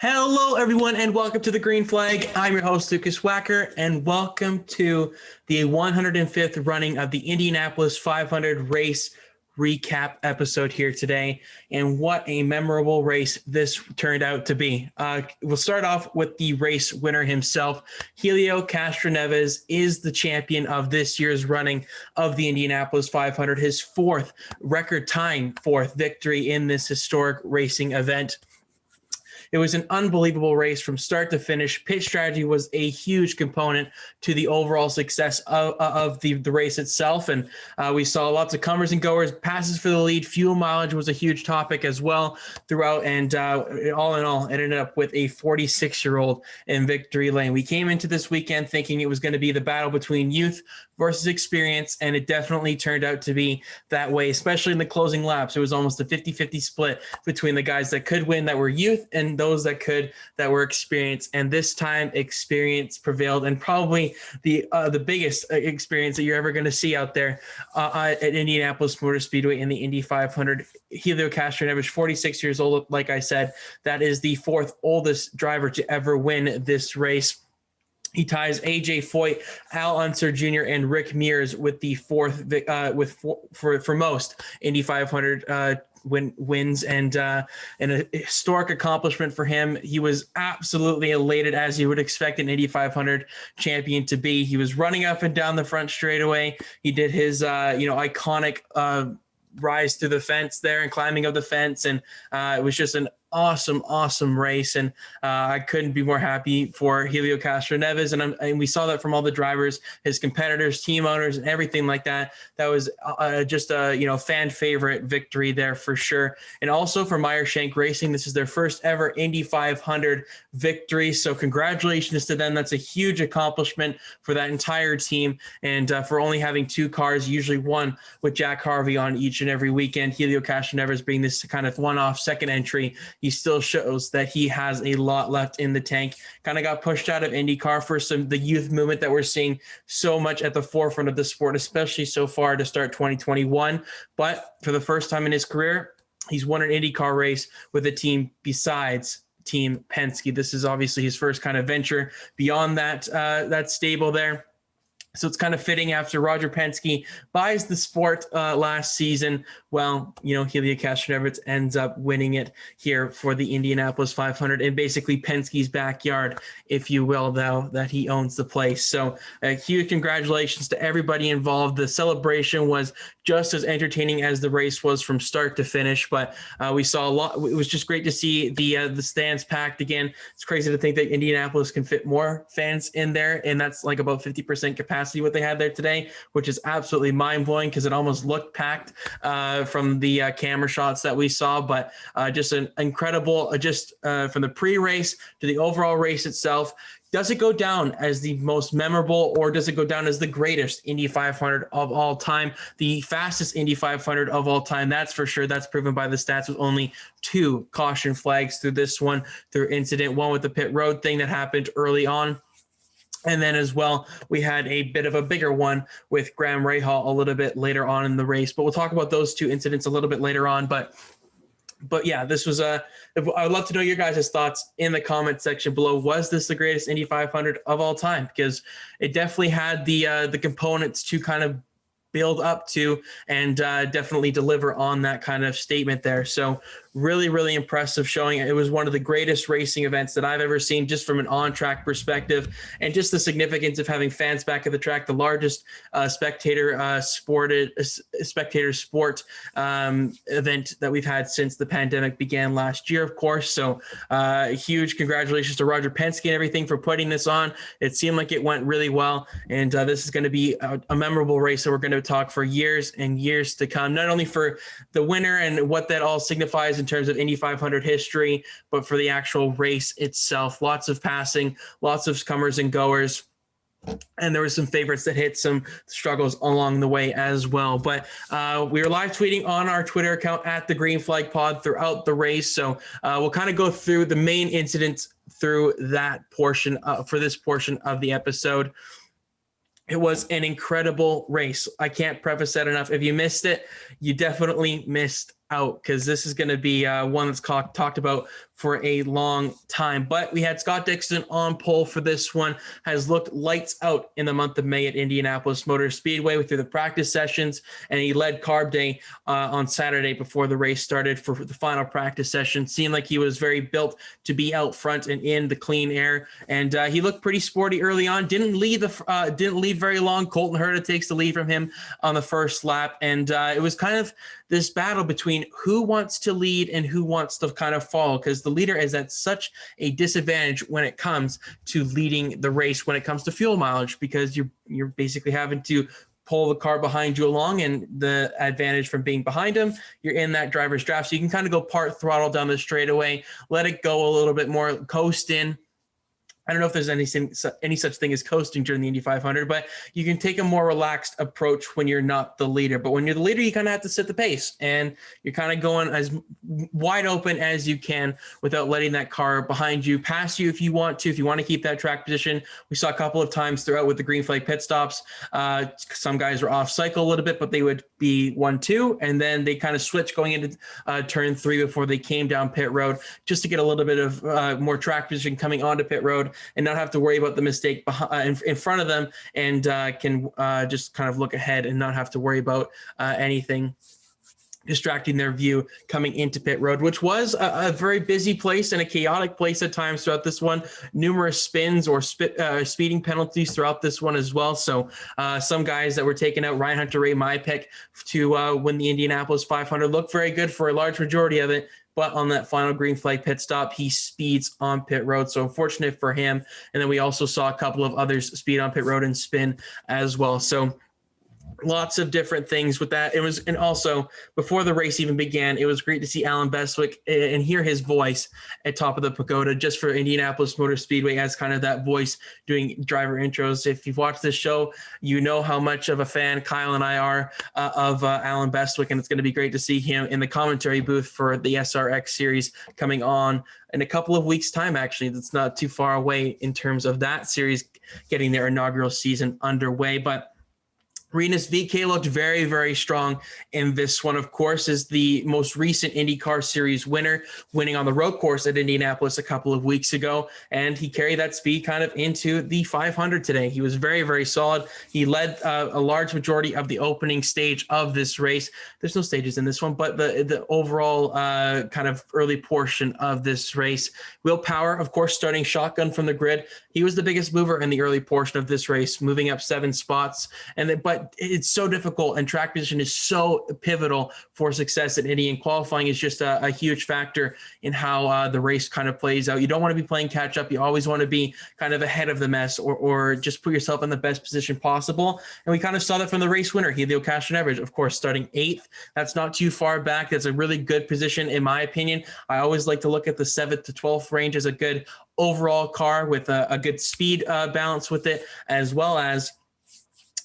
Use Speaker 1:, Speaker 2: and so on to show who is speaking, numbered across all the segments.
Speaker 1: Hello, everyone, and welcome to the Green Flag. I'm your host, Lukas Wacker, and welcome to the 105th running of the Indianapolis 500 race recap episode here today. And what a memorable race this turned out to be. We'll start off with the race winner himself. Helio Castroneves is the champion of this year's running of the Indianapolis 500, his fourth record-tying fourth victory in this historic racing event. It was an unbelievable race from start to finish. Pit strategy was a huge component to the overall success of the race itself. And we saw lots of comers and goers, passes for the lead. Fuel mileage was a huge topic as well throughout. And all in all, it ended up with a 46-year-old in victory lane. We came into this weekend thinking it was going to be the battle between youth versus experience, and it definitely turned out to be that way, especially in the closing laps. It was almost a 50-50 split between the guys that could win that were youth and those that were experienced. And this time experience prevailed, and probably the biggest experience that you're ever going to see out there at Indianapolis Motor Speedway in the Indy 500. Helio Castroneves, 46 years old, like I said. That is the fourth oldest driver to ever win this race. He ties A.J. Foyt, Al Unser Jr., and Rick Mears with the fourth for most Indy 500 wins, and a historic accomplishment for him. He was absolutely elated, as you would expect an Indy 500 champion to be. He was running up and down the front straightaway. He did his iconic rise through the fence there and climbing of the fence, and it was just an awesome race, and I couldn't be more happy for Helio Castroneves, and we saw that from all the drivers, his competitors, team owners, and everything like that. That was just a fan favorite victory there for sure. And also for Meyer Shank Racing, this is their first ever Indy 500 victory, so congratulations to them. That's a huge accomplishment for that entire team, and for only having two cars, usually one with Jack Harvey on each and every weekend. Helio Castroneves being this kind of one-off second entry, he still shows that he has a lot left in the tank. Kind of got pushed out of IndyCar for the youth movement that we're seeing so much at the forefront of the sport, especially so far to start 2021. But for the first time in his career, he's won an IndyCar race with a team besides Team Penske. This is obviously his first kind of venture beyond that stable there. So it's kind of fitting after Roger Penske buys the sport last season. Well, Helio Castroneves ends up winning it here for the Indianapolis 500 in basically Penske's backyard, if you will, though, that he owns the place. So a huge congratulations to everybody involved. The celebration was just as entertaining as the race was from start to finish, but we saw a lot. It was just great to see the stands packed again. It's crazy to think that Indianapolis can fit more fans in there, and that's like about 50% capacity what they had there today, which is absolutely mind-blowing because it almost looked packed from the camera shots that we saw. But just an incredible, from the pre-race to the overall race itself. Does it go down as the most memorable, or does it go down as the greatest Indy 500 of all time, the fastest Indy 500 of all time? That's for sure. That's proven by the stats, with only 2 caution flags through this one, through incident, one with the pit road thing that happened early on. And then as well, we had a bit of a bigger one with Graham Rahal a little bit later on in the race. But we'll talk about those 2 incidents a little bit later on. But yeah, this was I would love to know your guys' thoughts in the comment section below. Was this the greatest Indy 500 of all time? Because it definitely had the components to kind of build up to and definitely deliver on that kind of statement there. So really impressive showing. It was one of the greatest racing events that I've ever seen, just from an on-track perspective, and just the significance of having fans back at the track, the largest spectator sport event that we've had since the pandemic began last year, of course. So huge congratulations to Roger Penske and everything for putting this on. It seemed like it went really well, and this is going to be a memorable race that we're going to talk for years and years to come, not only for the winner and what that all signifies in terms of Indy 500 history, but for the actual race itself. Lots of passing, lots of comers and goers. And there were some favorites that hit some struggles along the way as well. But we were live tweeting on our Twitter account at the Green Flag Pod throughout the race. So we'll kind of go through the main incidents through that portion for this portion of the episode. It was an incredible race. I can't preface that enough. If you missed it, you definitely missed out, because this is going to be one that's talked about for a long time. But we had Scott Dixon on pole for this one, has looked lights out in the month of May at Indianapolis Motor Speedway through the practice sessions, and he led Carb Day on Saturday before the race started for the final practice session. Seemed like he was very built to be out front and in the clean air, and he looked pretty sporty early on. Didn't lead very long. Colton Herna takes the lead from him on the first lap, and it was kind of this battle between who wants to lead and who wants to kind of follow, because the leader is at such a disadvantage when it comes to leading the race, when it comes to fuel mileage, because you're basically having to pull the car behind you along, and the advantage from being behind him, you're in that driver's draft. So you can kind of go part throttle down the straightaway, let it go a little bit more, coast in. I don't know if there's any such thing as coasting during the Indy 500, but you can take a more relaxed approach when you're not the leader. But when you're the leader, you kind of have to set the pace, and you're kind of going as wide open as you can without letting that car behind you pass you if you want to keep that track position. We saw a couple of times throughout with the green flag pit stops. Some guys were off cycle a little bit, but they would be 1-2, and then they kind of switch going into turn 3 before they came down pit road, just to get a little bit of more track position coming onto pit road, and not have to worry about the mistake in front of them, and can just kind of look ahead and not have to worry about anything distracting their view coming into pit road, which was a very busy place and a chaotic place at times throughout this one. Numerous spins or speeding penalties throughout this one as well. So some guys that were taken out, Ryan Hunter-Reay, my pick to win the Indianapolis 500, looked very good for a large majority of it. But on that final green flag pit stop, he speeds on pit road. So unfortunate for him. And then we also saw a couple of others speed on pit road and spin as well. So lots of different things with that. And also before the race even began, it was great to see Alan Bestwick and hear his voice at top of the pagoda, just for Indianapolis Motor Speedway, as kind of that voice doing driver intros. If you've watched this show, you know how much of a fan Kyle and I are of Alan Bestwick, and it's going to be great to see him in the commentary booth for the SRX series coming on in a couple of weeks' time. Actually, that's not too far away in terms of that series getting their inaugural season underway. But Rinus VeeKay looked very, very strong in this one. Of course, is the most recent IndyCar Series winner, winning on the road course at Indianapolis a couple of weeks ago. And he carried that speed kind of into the 500 today. He was very, very solid. He led a large majority of the opening stage of this race. There's no stages in this one, but the overall kind of early portion of this race. Will Power, of course, starting shotgun from the grid. He was the biggest mover in the early portion of this race, moving up 7 spots. But it's so difficult, and track position is so pivotal for success at Indy, and qualifying is just a huge factor in how the race kind of plays out. You don't want to be playing catch up. You always want to be kind of ahead of the mess, or just put yourself in the best position possible. And we kind of saw that from the race winner, Helio Castroneves, of course, starting 8th. That's not too far back. That's a really good position, in my opinion. I always like to look at the 7th to 12th range as a good overall car with a good speed balance with it, as well as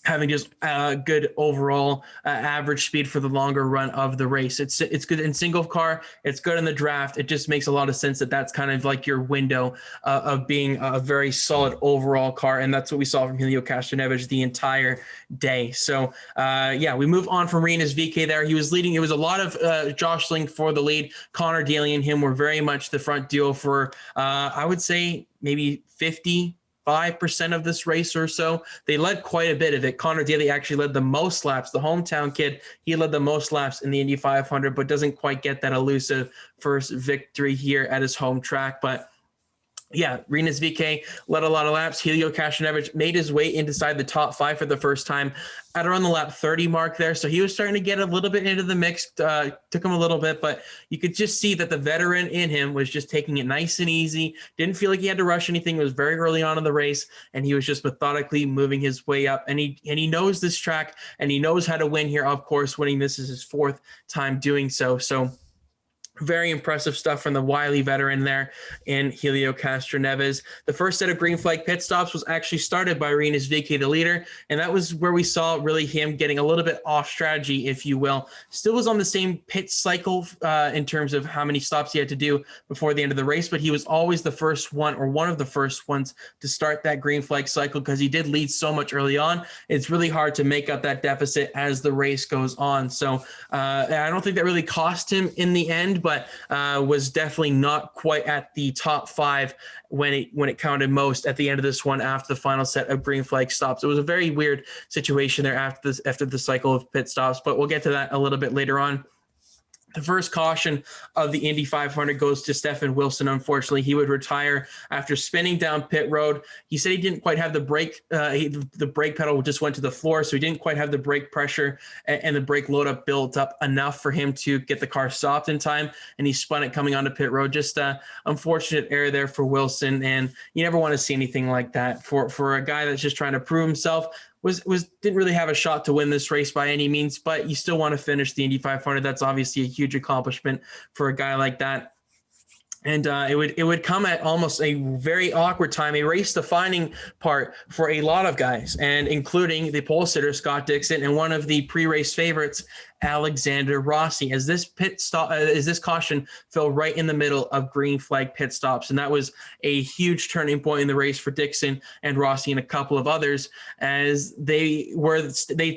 Speaker 1: having just a good overall average speed for the longer run of the race. It's good in single car. It's good in the draft. It just makes a lot of sense that that's kind of like your window of being a very solid overall car. And that's what we saw from Helio Castroneves the entire day. So yeah, we move on from Rinus VeeKay there. He was leading. It was a lot of jostling for the lead. Connor Daly and him were very much the front duo for, I would say, maybe 55% of this race or so. They led quite a bit of it. Connor Daly actually led the most laps. The hometown kid, he led the most laps in the Indy 500, but doesn't quite get that elusive first victory here at his home track. But yeah, Rinus VeeKay led a lot of laps. Helio Castroneves made his way inside the top 5 for the first time at around the lap 30 mark there. So he was starting to get a little bit into the mix. Took him a little bit, but you could just see that the veteran in him was just taking it nice and easy. Didn't feel like he had to rush anything. It was very early on in the race, and he was just methodically moving his way up. And he knows this track, and he knows how to win here. Of course, winning this is his 4th time doing so. So Very impressive stuff from the wily veteran there in Helio Castroneves. The first set of green flag pit stops was actually started by Rinus VeeKay, the leader, and that was where we saw really him getting a little bit off strategy, if you will. Still was on the same pit cycle in terms of how many stops he had to do before the end of the race, but he was always the first one, or one of the first ones, to start that green flag cycle because he did lead so much early on. It's really hard to make up that deficit as the race goes on. So I don't think that really cost him in the end, but was definitely not quite at the top 5 when it counted most at the end of this one after the final set of green flag stops. It was a very weird situation there after the cycle of pit stops, but we'll get to that a little bit later on. The first caution of the Indy 500 goes to Stefan Wilson. Unfortunately, he would retire after spinning down pit road. He said he didn't quite have the brake. The brake pedal just went to the floor, so he didn't quite have the brake pressure and the brake load up built up enough for him to get the car stopped in time, and he spun it coming onto pit road. Just unfortunate error there for Wilson, and you never want to see anything like that for a guy that's just trying to prove himself. Didn't really have a shot to win this race by any means, but you still want to finish the Indy 500. That's obviously a huge accomplishment for a guy like that. And it would come at almost a very awkward time, a race-defining part for a lot of guys, and including the pole sitter Scott Dixon and one of the pre-race favorites, Alexander Rossi, as this caution fell right in the middle of green flag pit stops, and that was a huge turning point in the race for Dixon and Rossi and a couple of others, as they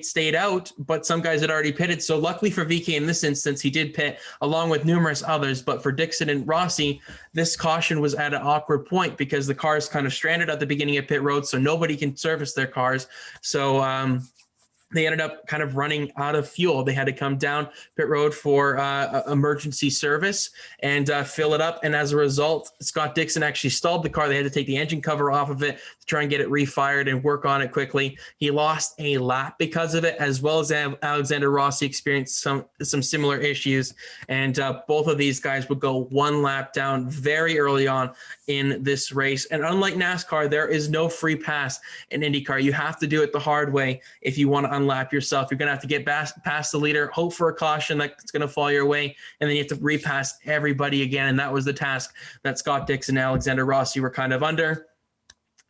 Speaker 1: stayed out, but some guys had already pitted. So luckily for VeeKay in this instance, he did pit along with numerous others. But for Dixon and Rossi, this caution was at an awkward point because the cars kind of stranded at the beginning of pit road, so nobody can service their cars. So they ended up kind of running out of fuel. They had to come down pit road for emergency service and fill it up. And as a result, Scott Dixon actually stalled the car. They had to take the engine cover off of it to try and get it refired and work on it quickly. He lost a lap because of it, as well as Alexander Rossi experienced some similar issues. And both of these guys would go one lap down very early on in this race. And unlike NASCAR, there is no free pass in IndyCar. You have to do it the hard way if you want to unlap yourself. You're going to have to get past the leader, hope for a caution that's going to fall your way, and then you have to repass everybody again. And that was the task that Scott Dixon and Alexander Rossi were kind of under.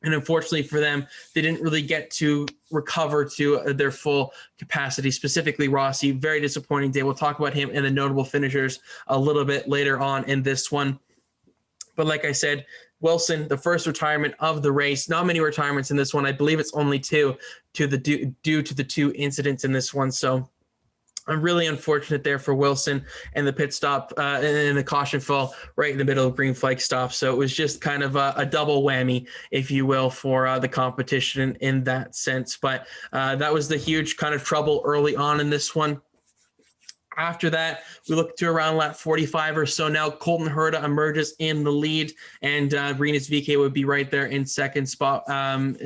Speaker 1: And unfortunately for them, they didn't really get to recover to their full capacity, specifically Rossi. Very disappointing day. We'll talk about him and the notable finishers a little bit later on in this one. But like I said, Wilson, the first retirement of the race. Not many retirements in this one. I believe it's only 2 due to the 2 incidents in this one. So I'm really unfortunate there for Wilson, and the pit stop and the caution fell right in the middle of green flag stop. So it was just kind of a double whammy, if you will, for the competition in that sense. But that was the huge kind of trouble early on in this one. After that, we look to around lap 45 or so. Now Colton Herna emerges in the lead, and Rinus VeeKay would be right there in second spot.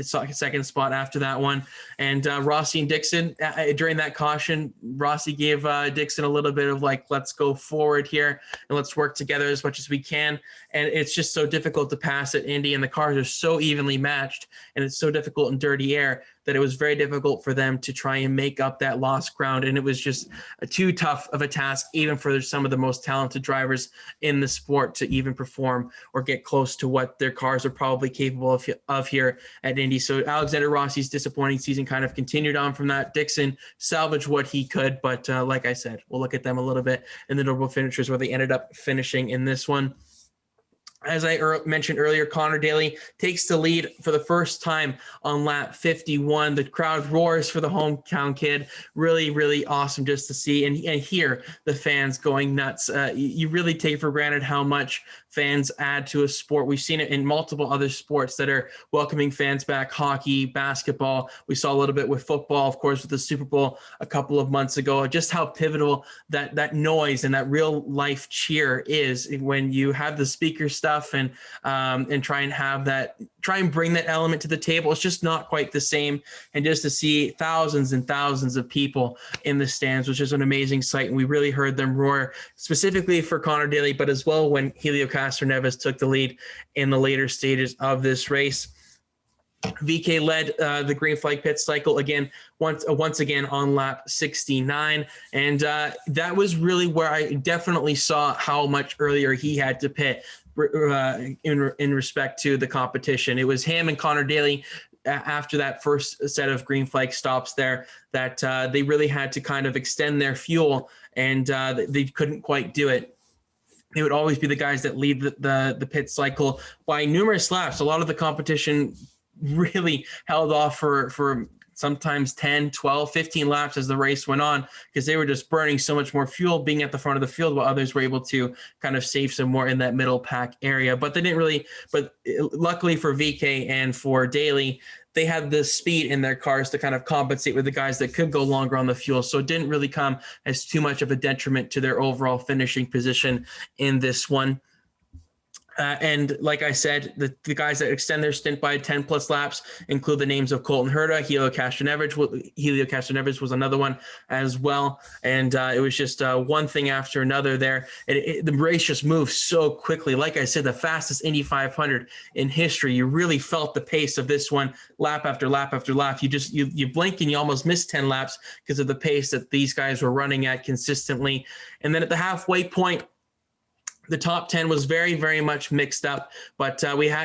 Speaker 1: Second spot after that one. And Rossi and Dixon, during that caution, Rossi gave Dixon a little bit of like, let's go forward here and let's work together as much as we can. And it's just so difficult to pass at Indy, and the cars are so evenly matched, and it's so difficult in dirty air that it was very difficult for them to try and make up that lost ground. And it was just too tough of a task, even for some of the most talented drivers in the sport, to even perform or get close to what their cars are probably capable of here at Indy. So Alexander Rossi's disappointing season kind of continued on from that. Dixon salvaged what he could, but like I said, we'll look at them a little bit in the notable finishers where they ended up finishing in this one. As I mentioned earlier, Connor Daly takes the lead for the first time on lap 51. The crowd roars for the hometown kid. Really, really awesome just to see and hear the fans going nuts. You really take for granted how much fans add to a sport. We've seen it in multiple other sports that are welcoming fans back: hockey, basketball. We saw a little bit with football, of course, with the Super Bowl a couple of months ago. Just how pivotal that noise and that real life cheer is when you have the speaker stuff and try and bring that element to the table. It's just not quite the same. And just to see thousands and thousands of people in the stands, which is an amazing sight. And we really heard them roar, specifically for Connor Daly, but as well when Helio Castroneves took the lead in the later stages of this race. VK led the green flag pit cycle again, once again on lap 69. And that was really where I definitely saw how much earlier he had to pit in respect to the competition. It was him and Connor Daly after that first set of green flag stops there that they really had to kind of extend their fuel, and they couldn't quite do it. They would always be the guys that lead the pit cycle by numerous laps. A lot of the competition really held off for sometimes 10, 12, 15 laps as the race went on, because they were just burning so much more fuel being at the front of the field, while others were able to kind of save some more in that middle pack area. But they didn't really, but luckily for VK and for Daly, they had the speed in their cars to kind of compensate with the guys that could go longer on the fuel. So it didn't really come as too much of a detriment to their overall finishing position in this one. And like I said, the guys that extend their stint by 10 plus laps include the names of Colton Herna, Helio Castroneves. Helio Castroneves was another one as well. And it was just one thing after another there. The race just moved so quickly. Like I said, the fastest Indy 500 in history. You really felt the pace of this one lap after lap after lap. You blink and you almost miss 10 laps because of the pace that these guys were running at consistently. And then at the halfway point, the top 10 was very, very much mixed up, but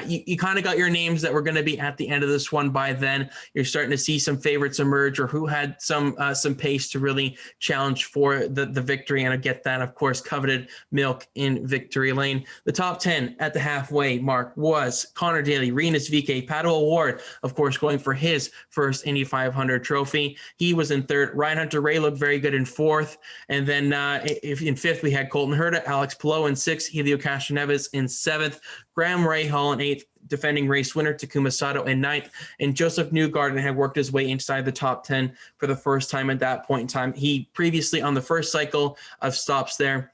Speaker 1: you kind of got your names that were going to be at the end of this one by then. You're starting to see some favorites emerge, or who had some pace to really challenge for the victory, and I get that, of course, coveted milk in victory lane. The top 10 at the halfway mark was Connor Daly, Rinus VeeKay, Pato O'Ward, of course, going for his first Indy 500 trophy. He was in third. Ryan Hunter-Reay looked very good in fourth, and then in fifth we had Colton Herna, Alex Palou in sixth, Helio Castroneves in seventh, Graham Rahal in eighth, defending race winner Takuma Sato in ninth, and Joseph Newgarden had worked his way inside the top 10 for the first time at that point in time. He previously, on the first cycle of stops there,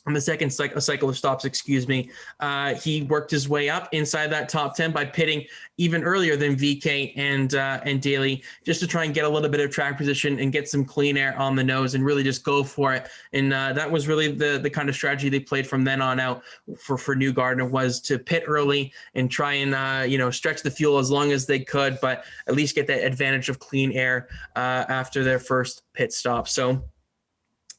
Speaker 1: on the second cycle of stops, he worked his way up inside that top 10 by pitting even earlier than VK and Daly, just to try and get a little bit of track position and get some clean air on the nose and really just go for it. And that was really the kind of strategy they played from then on out for Newgarden, was to pit early and try and stretch the fuel as long as they could, but at least get that advantage of clean air after their first pit stop. So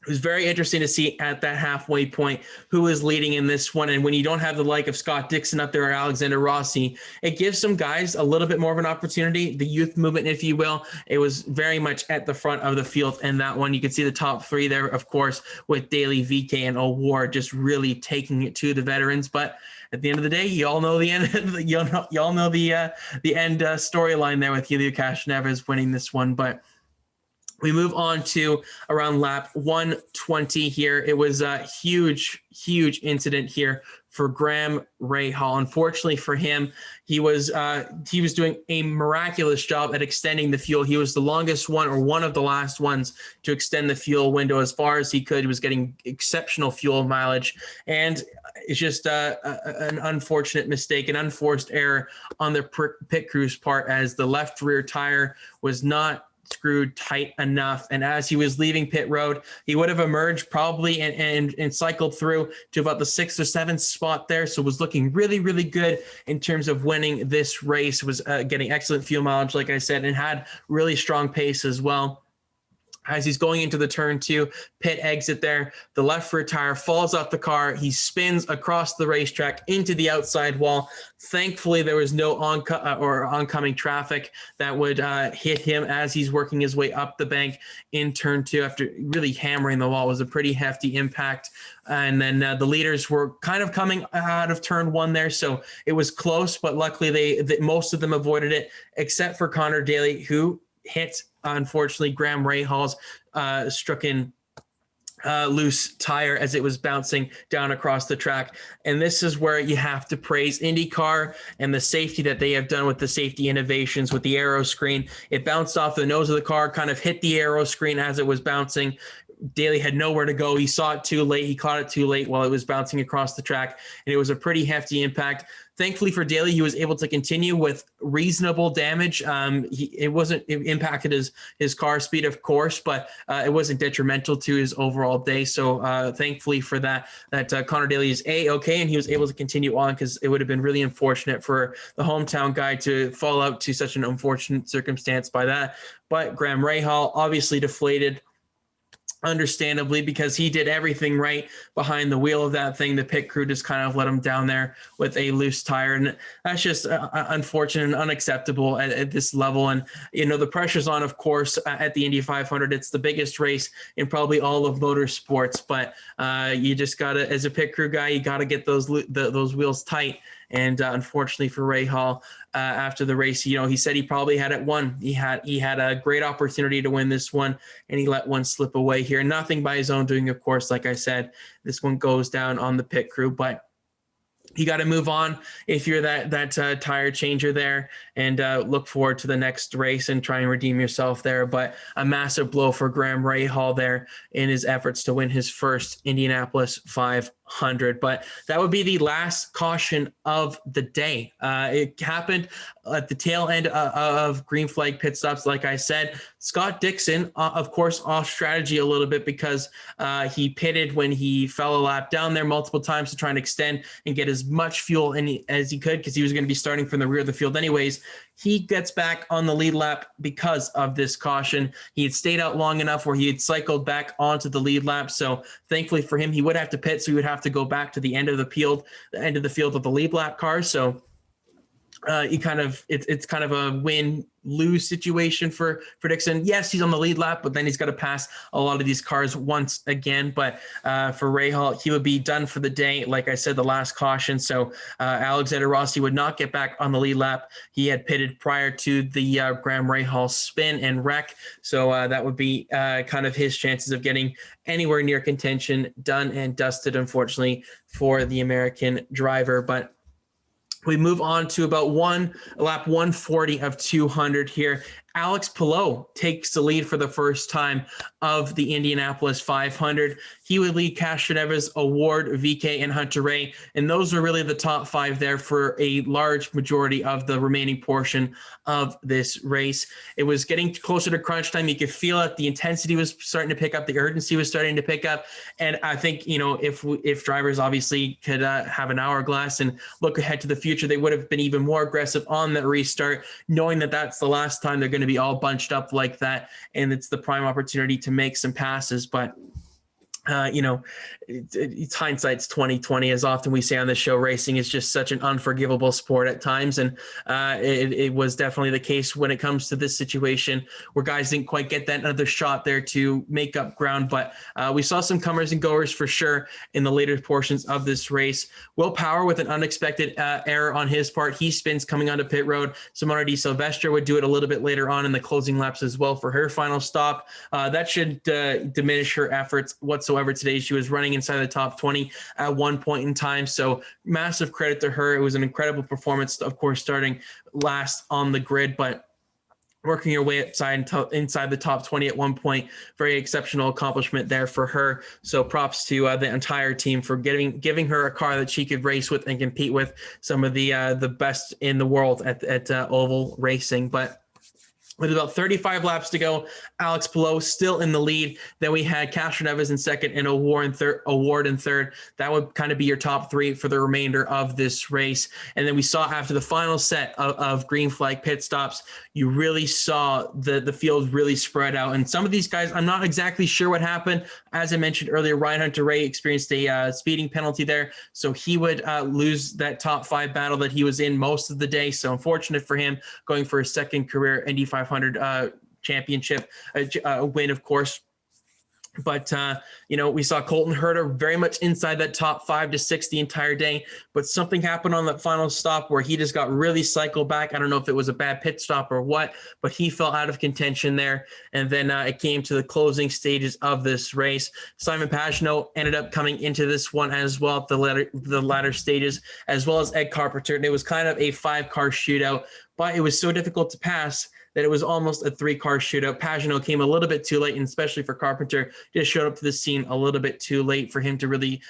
Speaker 1: it was very interesting to see at that halfway point who is leading in this one. And when you don't have the like of Scott Dixon up there or Alexander Rossi, it gives some guys a little bit more of an opportunity. The youth movement, if you will, it was very much at the front of the field. And that one, you can see the top three there, of course, with Daly, VK, and O'Ward just really taking it to the veterans. But at the end of the day, you all know the end. You all know the end storyline there with Helio Castroneves winning this one. But we move on to around lap 120 here. It was a huge, huge incident here for Graham Rahal. Unfortunately for him, he was doing a miraculous job at extending the fuel. He was the longest one, or one of the last ones, to extend the fuel window as far as he could. He was getting exceptional fuel mileage, and it's just an unfortunate mistake, an unforced error on the pit crew's part, as the left rear tire was not screwed tight enough, and as he was leaving pit road, he would have emerged probably and cycled through to about the 6th or 7th spot there. So was looking really, really good in terms of winning this race. Was getting excellent fuel mileage, like I said, and had really strong pace as well. As he's going into the turn 2 pit exit there, the left rear tire falls off the car. He spins across the racetrack into the outside wall. Thankfully, there was no oncoming traffic that would hit him as he's working his way up the bank in turn 2 after really hammering the wall. It was a pretty hefty impact. And then the leaders were kind of coming out of turn 1 there, so it was close, but luckily most of them avoided it, except for Connor Daly, who hit, unfortunately, Graham Rahal's struck-in loose tire as it was bouncing down across the track. And this is where you have to praise IndyCar and the safety that they have done with the safety innovations with the aero screen. It bounced off the nose of the car, kind of hit the aero screen as it was bouncing. Daly had nowhere to go. He saw it too late. He caught it too late while it was bouncing across the track, and it was a pretty hefty impact. Thankfully for Daly, he was able to continue with reasonable damage. It impacted his car speed, of course, but it wasn't detrimental to his overall day. So thankfully for that Connor Daly is okay, and he was able to continue on, because it would have been really unfortunate for the hometown guy to fall out to such an unfortunate circumstance by that. But Graham Rahal obviously deflated, understandably, because he did everything right behind the wheel of that thing. The pit crew just kind of let him down there with a loose tire, and that's just unfortunate and unacceptable at this level. And the pressure's on, of course, at the Indy 500. It's the biggest race in probably all of motorsports, but you just gotta, as a pit crew guy, you gotta get those wheels tight. And unfortunately for Rahal, after the race, he said he probably had it won. He had a great opportunity to win this one, and he let one slip away here. Nothing by his own doing, of course. Like I said, this one goes down on the pit crew, but you got to move on if you're that tire changer there, and look forward to the next race and try and redeem yourself there. But a massive blow for Graham Rahal there in his efforts to win his first Indianapolis 500. But that would be the last caution of the day. It happened at the tail end of green flag pit stops. Like I said, Scott Dixon, of course, off strategy a little bit, because he pitted when he fell a lap down there multiple times to try and extend and get as much fuel in as he could, because he was going to be starting from the rear of the field anyways. He gets back on the lead lap because of this caution. He had stayed out long enough where he had cycled back onto the lead lap. So thankfully for him, he would have to pit, so he would have to go back to the end of the field of the lead lap cars. So it's kind of a win-lose situation for Dixon. Yes, he's on the lead lap, but then he's got to pass a lot of these cars once again. But for Rahal, he would be done for the day. Like I said, the last caution. So Alexander Rossi would not get back on the lead lap. He had pitted prior to the Graham Rahal spin and wreck. So that would be kind of his chances of getting anywhere near contention done and dusted, unfortunately, for the American driver. But we move on to about lap 140 of 200 here. Alex Palou takes the lead for the first time of the Indianapolis 500. He would lead Castroneves, Award, VK, and Hunter Ray, and those were really the top five there for a large majority of the remaining portion of this race. It was getting closer to crunch time. You could feel it. The intensity was starting to pick up. The urgency was starting to pick up. And I think, if drivers obviously could have an hourglass and look ahead to the future, they would have been even more aggressive on the restart, knowing that that's the last time they're going to be all bunched up like that, and it's the prime opportunity to make some passes. But it's hindsight's 2020, as often we say on the show. Racing is just such an unforgivable sport at times, and it was definitely the case when it comes to this situation where guys didn't quite get that another shot there to make up ground. But we saw some comers and goers for sure in the later portions of this race. Will Power with an unexpected error on his part. He spins coming onto pit road. Simona Di Silvestro would do it a little bit later on in the closing laps as well for her final stop. That should diminish her efforts whatsoever today. She was running inside the top 20 at one point in time. So massive credit to her. It was an incredible performance, of course, starting last on the grid, but working her way inside the top 20 at one point. Very exceptional accomplishment there for her. So props to the entire team for giving her a car that she could race with and compete with some of the best in the world at oval racing. But with about 35 laps to go, Alex Palou still in the lead. Then we had Castroneves in second and Award in third. That would kind of be your top three for the remainder of this race. And then we saw after the final set of green flag pit stops, you really saw the field really spread out. And some of these guys, I'm not exactly sure what happened. As I mentioned earlier, Ryan Hunter-Reay experienced a speeding penalty there. So he would lose that top five battle that he was in most of the day. So unfortunate for him, going for his second career Indy 500 championship win, of course. But, we saw Colton Herna very much inside that top 5 to 6 the entire day. But something happened on that final stop where he just got really cycled back. I don't know if it was a bad pit stop or what, but he fell out of contention there. And then it came to the closing stages of this race. Simon Pagenaud ended up coming into this one as well at the latter stages, as well as Ed Carpenter. And it was kind of a 5-car shootout, but it was so difficult to pass that it was almost a 3-car shootout. Pagenaud came a little bit too late, and especially for Carpenter, just showed up to the scene a little bit too late for him to really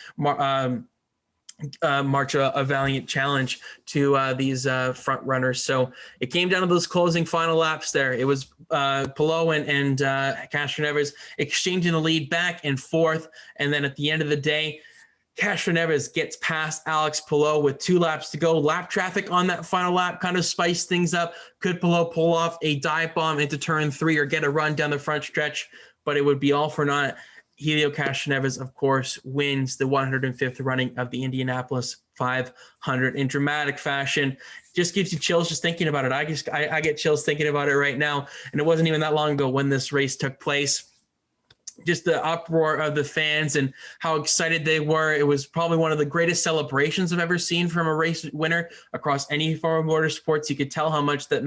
Speaker 1: march a valiant challenge to these front runners. So it came down to those closing final laps there. It was Palou and Castroneves exchanging the lead back and forth. And then at the end of the day, Castroneves gets past Alex Palou with 2 laps to go. Lap traffic on that final lap kind of spiced things up. Could Palou pull off a dive bomb into turn 3 or get a run down the front stretch? But it would be all for naught. Helio Castroneves, of course, wins the 105th running of the Indianapolis 500 in dramatic fashion. Just gives you chills just thinking about it. I get chills thinking about it right now. And it wasn't even that long ago when this race took place. Just the uproar of the fans and how excited they were. It was probably one of the greatest celebrations I've ever seen from a race winner across any form of motorsports. You could tell how much this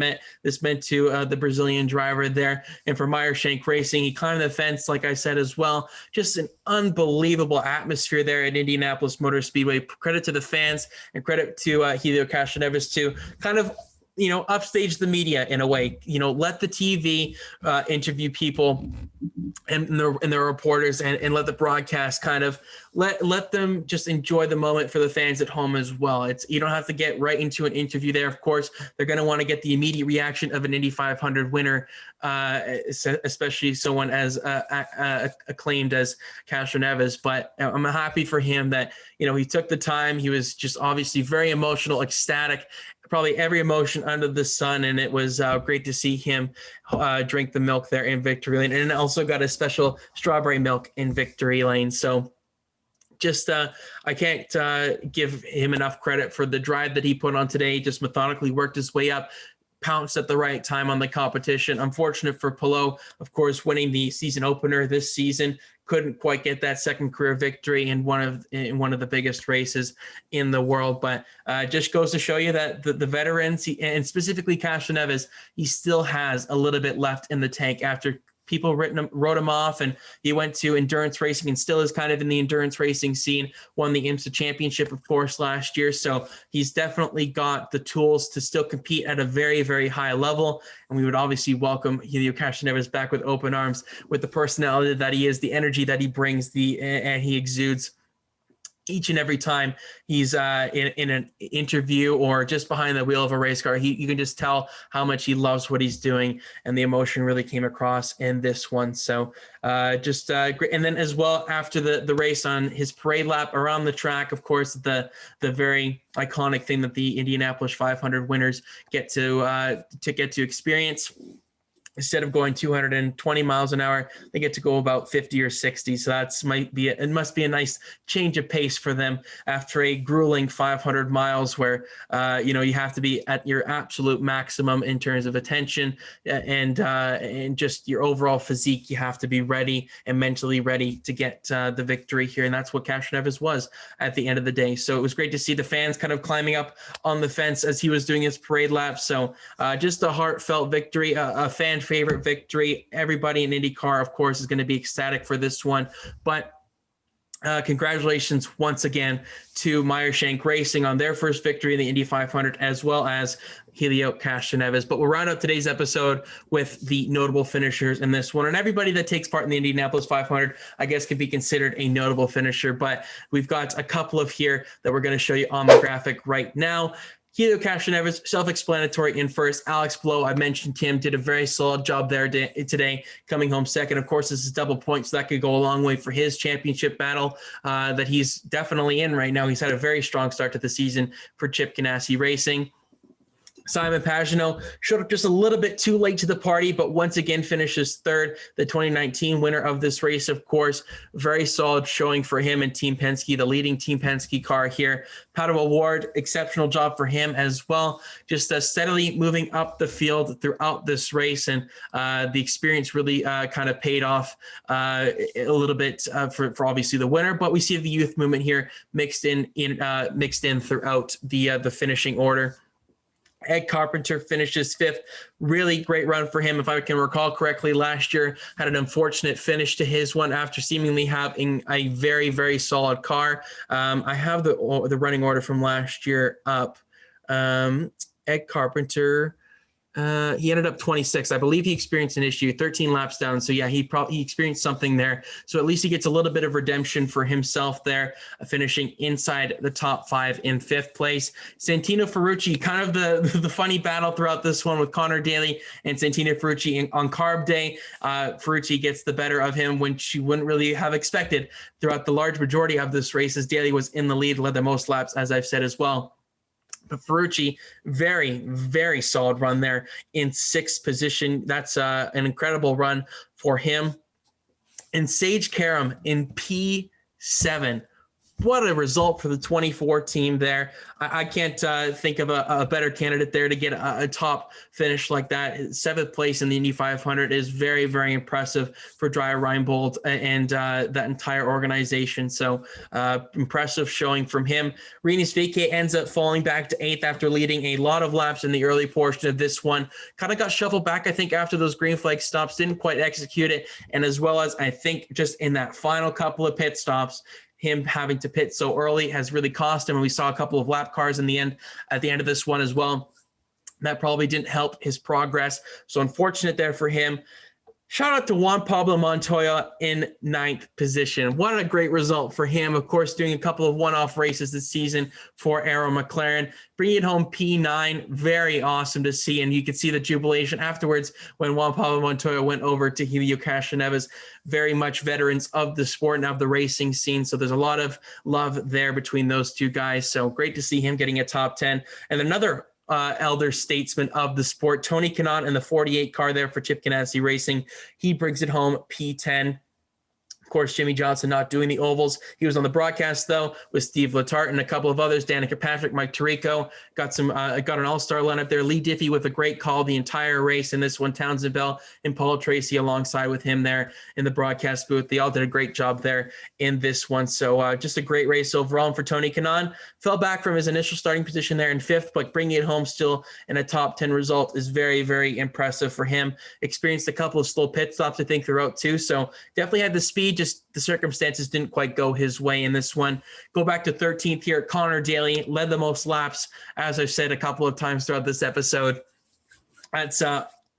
Speaker 1: meant to the Brazilian driver there. And for Meyer-Shank Racing, he climbed the fence, like I said, as well. Just an unbelievable atmosphere there at Indianapolis Motor Speedway. Credit to the fans and credit to Helio Castroneves to kind of, upstage the media in a way, let the TV interview people and the reporters and let the broadcast kind of let them just enjoy the moment for the fans at home as well. You don't have to get right into an interview there. Of course, they're going to want to get the immediate reaction of an Indy 500 winner, especially someone as acclaimed as Castroneves. But I'm happy for him that, he took the time. He was just obviously very emotional, ecstatic, probably every emotion under the sun. And it was great to see him drink the milk there in victory lane, and also got a special strawberry milk in victory lane. So just I can't give him enough credit for the drive that he put on today. He just methodically worked his way up, pounced at the right time on the competition. Unfortunate for Palou, of course, winning the season opener this season, couldn't quite get that second career victory in one of the biggest races in the world. But just goes to show you that the veterans, and specifically Castroneves, he still has a little bit left in the tank after people wrote him off, and he went to endurance racing and still is kind of in the endurance racing scene, won the IMSA championship, of course, last year. So he's definitely got the tools to still compete at a very, very high level. And we would obviously welcome Helio Castroneves back with open arms, with the personality that he is, the energy that he brings, and he exudes each and every time he's in an interview or just behind the wheel of a race car. You can just tell how much he loves what he's doing, and the emotion really came across in this one. So just great. And then as well, after the race, on his parade lap around the track, of course, the very iconic thing that the Indianapolis 500 winners get to experience. Instead of going 220 miles an hour, they get to go about 50 or 60. So it must be a nice change of pace for them after a grueling 500 miles where, you have to be at your absolute maximum in terms of attention and just your overall physique. You have to be ready and mentally ready to get the victory here. And that's what Castroneves was at the end of the day. So it was great to see the fans kind of climbing up on the fence as he was doing his parade lap. So just a heartfelt victory, a fan favorite victory. Everybody in IndyCar, of course, is going to be ecstatic for this one. But congratulations once again to Meyer-Shank Racing on their first victory in the Indy 500, as well as Helio Castroneves. But we'll round up today's episode with the notable finishers in this one. And everybody that takes part in the Indianapolis 500, I guess, could be considered a notable finisher. But we've got a couple of here that we're going to show you on the graphic right now. Helio Castroneves, self-explanatory in first. Alex Palou, I mentioned him, did a very solid job there today, coming home second. Of course, this is double points, so that could go a long way for his championship battle that he's definitely in right now. He's had a very strong start to the season for Chip Ganassi Racing. Simon Pagenaud showed up just a little bit too late to the party, but once again finishes third, the 2019 winner of this race, of course. Very solid showing for him and Team Penske, the leading Team Penske car here. Pato O'Ward, exceptional job for him as well. Just steadily moving up the field throughout this race, and the experience really kind of paid off a little bit for obviously the winner. But we see the youth movement here mixed in throughout the finishing order. Ed Carpenter finishes fifth. Really great run for him. If I can recall correctly, last year had an unfortunate finish to his one after seemingly having a very, very solid car. I have the running order from last year up. Ed Carpenter, He ended up 26th. I believe he experienced an issue, 13 laps down. So yeah, he experienced something there. So at least he gets a little bit of redemption for himself there, finishing inside the top 5 in 5th place. Santino Ferrucci, kind of the funny battle throughout this one with Connor Daly and Santino Ferrucci on carb day. Ferrucci gets the better of him when she wouldn't really have expected throughout the large majority of this race, as Daly was in the lead, led the most laps, as I've said as well. But Ferrucci, very, very solid run there in 6th position. That's an incredible run for him. And Sage Karam in P7. What a result for the 24 team there. I can't think of a better candidate there to get a top finish like that. 7th place in the Indy 500 is very, very impressive for Dreyer Reinbold and that entire organization. So impressive showing from him. Rinus VeeKay ends up falling back to 8th after leading a lot of laps in the early portion of this one. Kind of got shuffled back, I think, after those green flag stops, didn't quite execute it. And as well as I think just in that final couple of pit stops, him having to pit so early has really cost him. And we saw a couple of lap cars at the end of this one as well. That probably didn't help his progress. So unfortunate there for him. Shout out to Juan Pablo Montoya in 9th position. What a great result for him. Of course, doing a couple of one-off races this season for Arrow McLaren. Bringing it home P9, very awesome to see. And you could see the jubilation afterwards when Juan Pablo Montoya went over to Helio Castroneves. Very much veterans of the sport and of the racing scene. So there's a lot of love there between those two guys. So great to see him getting a top 10. And another elder statesman of the sport, Tony Kanaan in the 48 car there for Chip Ganassi Racing. He brings it home P10. Of course, Jimmy Johnson not doing the ovals. He was on the broadcast, though, with Steve Letarte and a couple of others. Danica Patrick, Mike Tirico, got an all-star lineup there. Lee Diffie with a great call the entire race in this one. Townsend Bell and Paul Tracy alongside with him there in the broadcast booth. They all did a great job there in this one. So just a great race overall. And for Tony Kanaan, fell back from his initial starting position there in 5th, but bringing it home still in a top 10 result is very, very impressive for him. Experienced a couple of slow pit stops, I think, throughout too. So definitely had the speed, just the circumstances didn't quite go his way in this one. Go back to 13th here. Connor Daly led the most laps, as I've said a couple of times throughout this episode. That's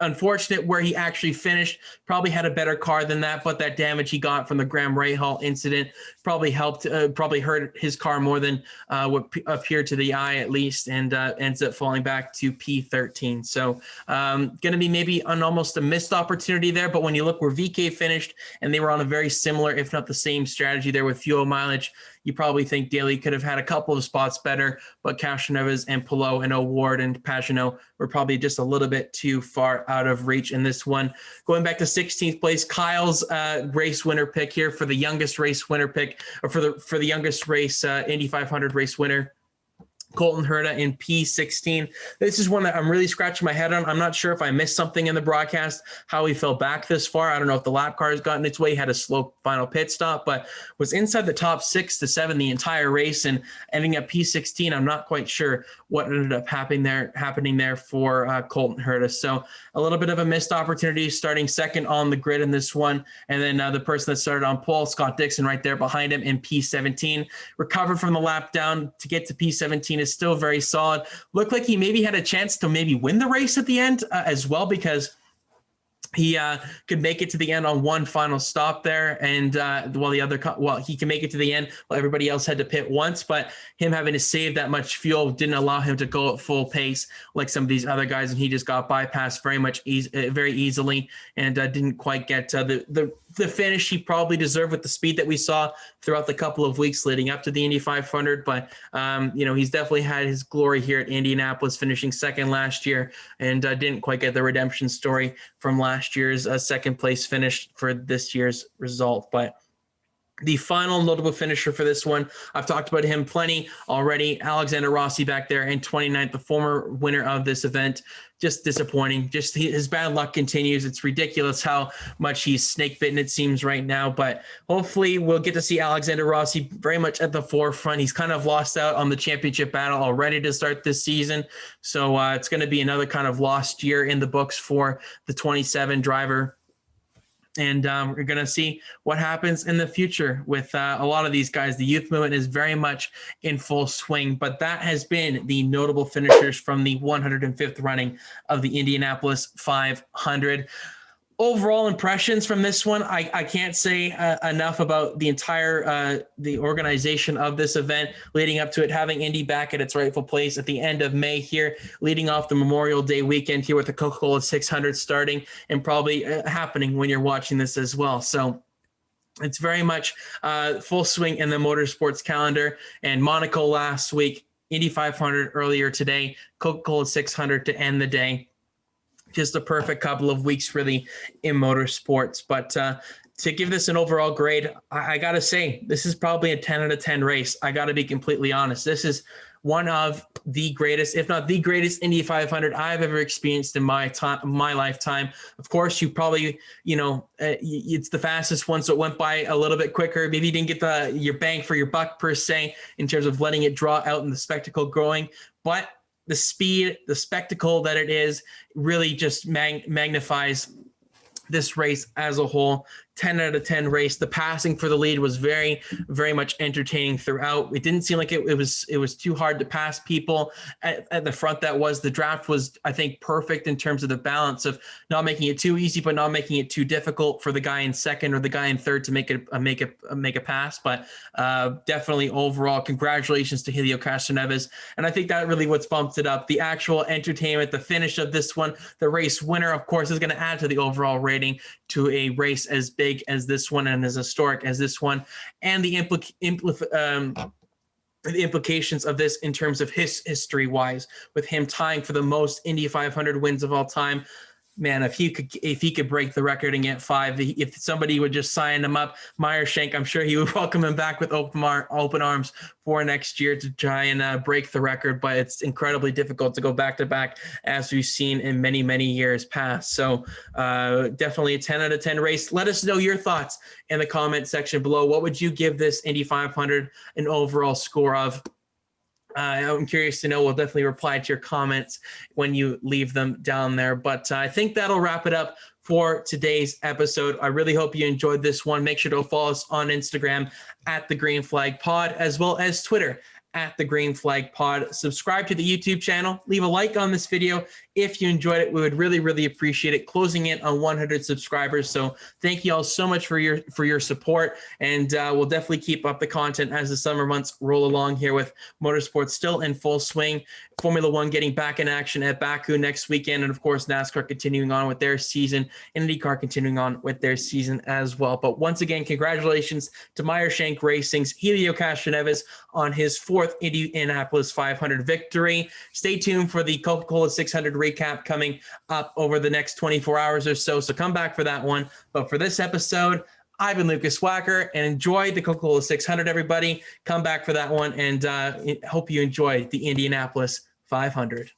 Speaker 1: unfortunate where he actually finished. Probably had a better car than that, but that damage he got from the Graham Rahal incident probably hurt his car more than what appeared to the eye, at least, and ends up falling back to P13. So going to be maybe almost a missed opportunity there, but when you look where VeeKay finished, and they were on a very similar, if not the same strategy there with fuel mileage, you probably think Daly could have had a couple of spots better, but Castroneves and Pillow and O'Ward and Pagenaud were probably just a little bit too far out of reach in this one. Going back to 16th place, Kyle's race winner pick here for the youngest race winner pick, or for the youngest race Indy 500 race winner. Colton Herna in P16. This is one that I'm really scratching my head on. I'm not sure if I missed something in the broadcast, how he fell back this far. I don't know if the lap car has gotten its way, had a slow final pit stop, but was inside the top 6 to 7 the entire race and ending up P16. I'm not quite sure what ended up happening there for Colton Herna. So a little bit of a missed opportunity, starting second on the grid in this one. And then the person that started on pole, Scott Dixon, right there behind him in P17. Recovered from the lap down to get to P17 is still very solid. Looked like he maybe had a chance to maybe win the race at the end as well, because he could make it to the end on one final stop there, and he can make it to the end while everybody else had to pit once, but him having to save that much fuel didn't allow him to go at full pace like some of these other guys, and he just got bypassed very easily and didn't quite get the finish he probably deserved with the speed that we saw throughout the couple of weeks leading up to the Indy 500. But, he's definitely had his glory here at Indianapolis, finishing second last year, and didn't quite get the redemption story from last year's second place finish for this year's result. But the final notable finisher for this one, I've talked about him plenty already, Alexander Rossi back there in 29th, the former winner of this event. Just disappointing. Just his bad luck continues. It's ridiculous how much he's snake bitten, it seems, right now. But hopefully we'll get to see Alexander Rossi very much at the forefront. He's kind of lost out on the championship battle already to start this season. So it's going to be another kind of lost year in the books for the 27 driver. And we're going to see what happens in the future with a lot of these guys. The youth movement is very much in full swing, but that has been the notable finishers from the 105th running of the Indianapolis 500. Overall impressions from this one, I can't say enough about the entire the organization of this event leading up to it, having Indy back at its rightful place at the end of May here, leading off the Memorial Day weekend here with the Coca-Cola 600 starting and probably happening when you're watching this as well. So it's very much full swing in the motorsports calendar. And Monaco last week, Indy 500 earlier today, Coca-Cola 600 to end the day. Just a perfect couple of weeks really in motorsports. But to give this an overall grade, I got to say, this is probably a 10 out of 10 race. I got to be completely honest. This is one of the greatest, if not the greatest Indy 500 I've ever experienced in my lifetime. Of course, you probably, it's the fastest one, so it went by a little bit quicker. Maybe you didn't get your bang for your buck per se in terms of letting it draw out and the spectacle growing. But the speed, the spectacle that it is really just magnifies this race as a whole. 10 out of 10 race. The passing for the lead was very, very much entertaining throughout. It didn't seem like it was too hard to pass people at the front. The draft was, I think, perfect in terms of the balance of not making it too easy, but not making it too difficult for the guy in second or the guy in third to make a pass. But definitely overall, congratulations to Helio Castroneves. And I think that really what's bumped it up. The actual entertainment, the finish of this one, the race winner, of course, is going to add to the overall rating to a race as big as this one and as historic as this one, and the implications of this in terms of history-wise, with him tying for the most Indy 500 wins of all time. Man, if he could break the record and get 5, if somebody would just sign him up, Meyershank, I'm sure he would welcome him back with open arms for next year to try and break the record. But it's incredibly difficult to go back to back, as we've seen in many, many years past. So definitely a 10 out of 10 race. Let us know your thoughts in the comment section below. What would you give this Indy 500 an overall score of? I'm curious to know. We'll definitely reply to your comments when you leave them down there. But I think that'll wrap it up for today's episode. I really hope you enjoyed this one. Make sure to follow us on Instagram at The Green Flag Pod, as well as Twitter at The Green Flag Pod. Subscribe to the YouTube channel. Leave a like on this video if you enjoyed it. We would really, really appreciate it. Closing in on 100 subscribers. So thank you all so much for your support. And we'll definitely keep up the content as the summer months roll along here, with motorsports still in full swing. Formula One getting back in action at Baku next weekend. And of course, NASCAR continuing on with their season, and IndyCar continuing on with their season as well. But once again, congratulations to Meyershank Racing's Helio Castroneves on his 4th Indianapolis 500 victory. Stay tuned for the Coca-Cola 600 recap coming up over the next 24 hours or so. So come back for that one. But for this episode, I've been Lukas Wacker, and enjoy the Coca-Cola 600, everybody. Come back for that one, and hope you enjoy the Indianapolis 500.